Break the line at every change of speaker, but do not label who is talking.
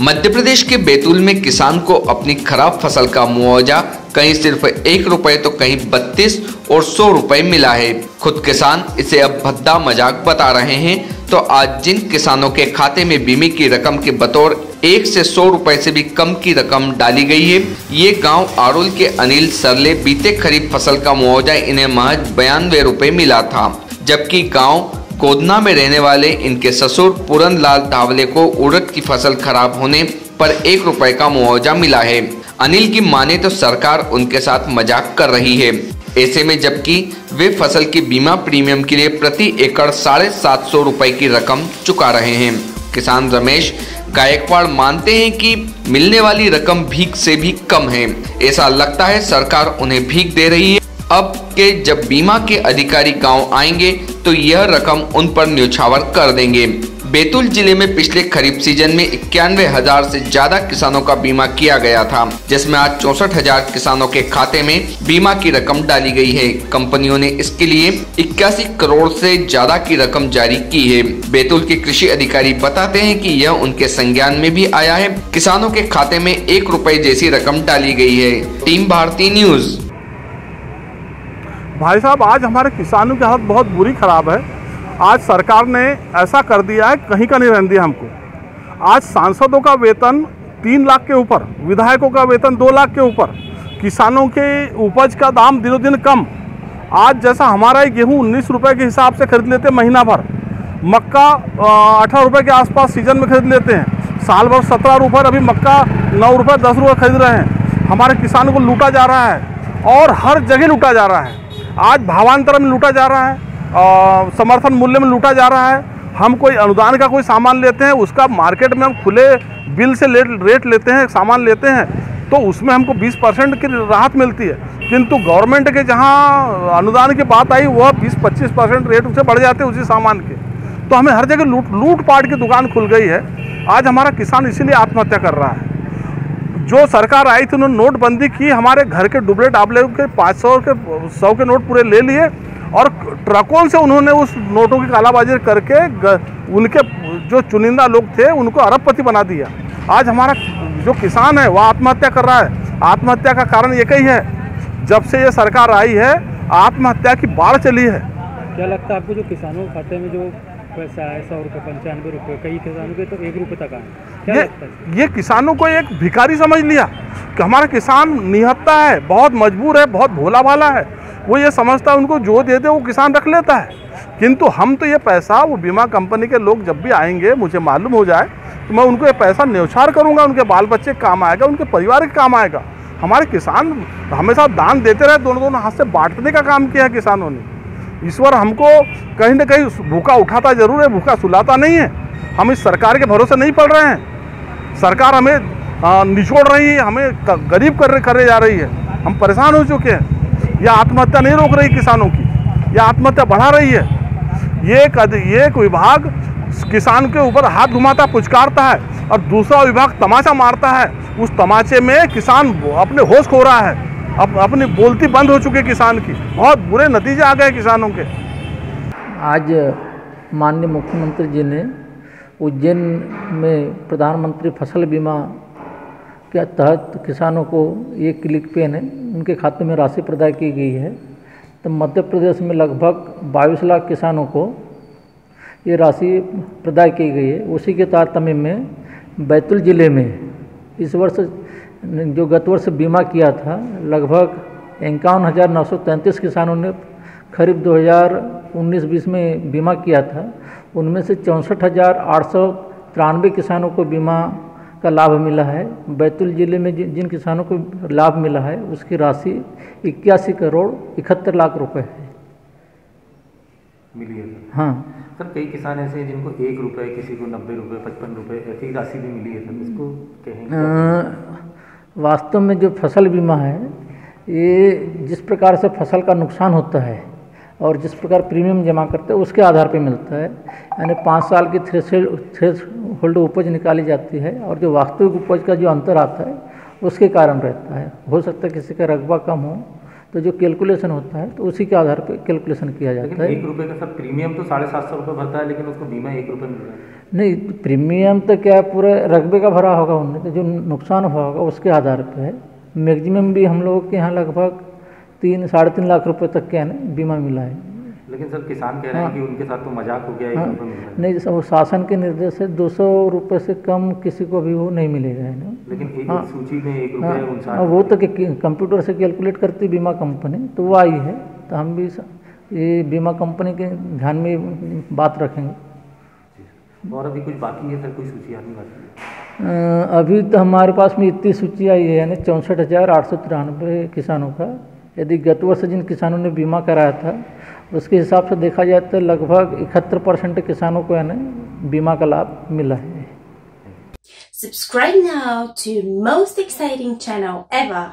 मध्य प्रदेश के बैतूल में किसान को अपनी खराब फसल का मुआवजा कहीं सिर्फ 1 रुपए तो कहीं 32 और 100 रुपए मिला है। खुद किसान इसे अब भद्दा मजाक बता रहे हैं। तो आज जिन किसानों के खाते में बीमे की रकम के बतौर 1 से 100 रुपए से भी कम की रकम डाली गई है। ये गांव आरोल के अनिल सरले बीते खरीफ फसल का मुआवजा इन्हें महज 92 रुपए मिला था, जबकि गांव कोदना में रहने वाले इनके ससुर पूरन लाल धावले को उड़द की फसल खराब होने पर 1 रुपए का मुआवजा मिला है। अनिल की माने तो सरकार उनके साथ मजाक कर रही है। ऐसे में जबकि वे फसल की बीमा प्रीमियम के लिए प्रति एकड़ 750 रुपए की रकम चुका रहे हैं। किसान रमेश गायकवाड़ मानते हैं कि मिलने वाली रकम भीख से भी कम है। ऐसा लगता है सरकार उन्हें भीख दे रही है। अब के जब बीमा के अधिकारी गांव आएंगे तो यह रकम उन पर न्यौछावर कर देंगे। बैतूल जिले में पिछले खरीफ सीजन में 91,000 से ज्यादा किसानों का बीमा किया गया था, जिसमें आज 64,000 किसानों के खाते में बीमा की रकम डाली गई है। कंपनियों ने इसके लिए 81 करोड़ से ज्यादा की रकम जारी की है। बैतूल के कृषि अधिकारी बताते हैं कि यह उनके संज्ञान में भी आया है। किसानों के खाते में 1 रुपए जैसी रकम डाली गई है। Team Bharti news.
भाई साहब, आज हमारे किसानों की हालत बहुत बुरी खराब है। आज सरकार ने ऐसा कर दिया है, कहीं का नहीं रहने दिया हमको। आज सांसदों का वेतन 3 लाख के ऊपर, विधायकों का वेतन 2 लाख के ऊपर, किसानों के उपज का दाम दिनों दिन कम। आज जैसा हमारा ही गेहूँ 19 रुपये के हिसाब से खरीद लेते हैं महीना भर, मक्का 18 रुपये के आसपास सीजन में खरीद लेते हैं, साल भर 17 रुपये, अभी मक्का 9 रुपये 10 रुपये खरीद रहे हैं। हमारे किसानों को लूटा जा रहा है और हर जगह लूटा जा रहा है। आज भावांतर में लूटा जा रहा है, समर्थन मूल्य में लूटा जा रहा है। हम कोई अनुदान का कोई सामान लेते हैं, उसका मार्केट में हम खुले बिल से रेट लेते हैं, सामान लेते हैं, तो उसमें हमको 20% की राहत मिलती है। किंतु गवर्नमेंट के जहां अनुदान की बात आई, वह 20-25% रेट उससे बढ़ जाते हैं उसी सामान के। तो हमें हर जगह लूट पाट की दुकान खुल गई है। आज हमारा किसान इसीलिए आत्महत्या कर रहा है। जो सरकार आई थी उन्होंने नोटबंदी की, हमारे घर के डुबले डाबले के 500 के 100 के नोट पूरे ले लिए और ट्रकों से उन्होंने उस नोटों की कालाबाजारी करके उनके जो चुनिंदा लोग थे उनको अरबपति बना दिया। आज हमारा जो किसान है वह आत्महत्या कर रहा है। आत्महत्या का कारण एक ही है, जब से ये सरकार आई है आत्महत्या की बाढ़ चली है।
क्या लगता है आपको, जो किसानों के खाते में जो पैसा है 100 रुपये, 95 रुपये, कई किसानों के तो 1 रुपये तक आए?
ये किसानों को एक भिखारी समझ लिया कि हमारा किसान निहत्ता है, बहुत मजबूर है, बहुत भोला भाला है। वो ये समझता है उनको जो दे दे वो किसान रख लेता है। किंतु हम तो ये पैसा, वो बीमा कंपनी के लोग जब भी आएंगे, मुझे मालूम हो जाए तो मैं उनको ये पैसा न्यौछावर करूँगा, उनके बाल बच्चे काम आएगा, उनके परिवार के काम आएगा। हमारे किसान हमेशा दान देते रहे, दोनों हाथ से बांटने का काम किया है किसानों ने। ईश्वर हमको कहीं न कहीं भूखा उठाता जरूर है, भूखा सुलाता नहीं है। हम इस सरकार के भरोसे नहीं पड़ रहे हैं। सरकार हमें निचोड़ रही है, हमें गरीब करे जा रही है। हम परेशान हो चुके हैं। यह आत्महत्या नहीं रोक रही किसानों की, यह आत्महत्या बढ़ा रही है। ये एक विभाग किसान के ऊपर हाथ घुमाता, पुचकारता है और दूसरा विभाग तमाचा मारता है। उस तमाचे में किसान अपने होश खो रहा है, अपनी बोलती बंद हो चुकी है किसान की। बहुत बुरे नतीजे आ गए किसानों के।
आज माननीय मुख्यमंत्री जी ने उज्जैन में प्रधानमंत्री फसल बीमा के तहत किसानों को 1 क्लिक पे उनके खाते में राशि प्रदान की गई है। तो मध्य प्रदेश में लगभग 22 लाख किसानों को ये राशि प्रदान की गई है। उसी के तारतम्य में बैतूल जिले में इस वर्ष जो गत वर्ष बीमा किया था, लगभग 51,933 किसानों ने खरीफ 2019-20 में बीमा किया था। उनमें से 64,893 किसानों को बीमा का लाभ मिला है। बैतूल जिले में जिन किसानों को लाभ मिला है उसकी राशि 81 करोड़ 71 लाख रुपए है
मिली है।
हाँ
सर, कई किसान ऐसे हैं जिनको 1 रुपये, किसी को 90 रुपये, 55 रुपये ऐसी राशि भी मिली है। सर, इसको कहेंगे?
वास्तव में जो फसल बीमा है, ये जिस प्रकार से फसल का नुकसान होता है और जिस प्रकार प्रीमियम जमा करते हैं उसके आधार पर मिलता है। यानी 5 साल की थ्रेशोल्ड उपज निकाली जाती है और जो वास्तविक उपज का जो अंतर आता है उसके कारण रहता है। हो सकता है किसी का रकबा कम हो तो जो कैलकुलेशन होता है तो उसी के आधार पर कैलकुलेशन किया जाता है।
1 रुपये का सर प्रीमियम तो 750 रुपये भरता है, लेकिन उसको बीमा 1 रुपये मिल रहा है।
नहीं, प्रीमियम तो क्या है, पूरे रकबे का भरा होगा उनने, तो जो नुकसान हुआ होगा उसके आधार पे है। मैक्सिमम भी हम लोगों के यहाँ लगभग 3-3.5 लाख रुपए तक के बीमा मिला है।
लेकिन सर किसान कह रहे हैं कि उनके साथ तो मजाक हो गया, 1 रुपये मिल रहा है।
नहीं, वो शासन के निर्देश से 200 रुपये से कम किसी को भी वो नहीं मिलेगा है ना।
लेकिन एक सूची में 1 रुपये 59।
वो तो कंप्यूटर से कैलकुलेट करती बीमा कंपनी, तो वो आई है, तो हम भी ये बीमा कंपनी के ध्यान में बात रखेंगे।
और अभी कुछ बाकी है सर, कोई सूची आनी बाकी है?
अभी तो हमारे पास में इतनी सूची आई है, यानी 64,893 किसानों का। यदि गत वर्ष जिन किसानों ने बीमा कराया था उसके हिसाब से देखा जाए तो लगभग 71% किसानों को यानी बीमा का लाभ मिला है।
Subscribe now to most exciting channel ever.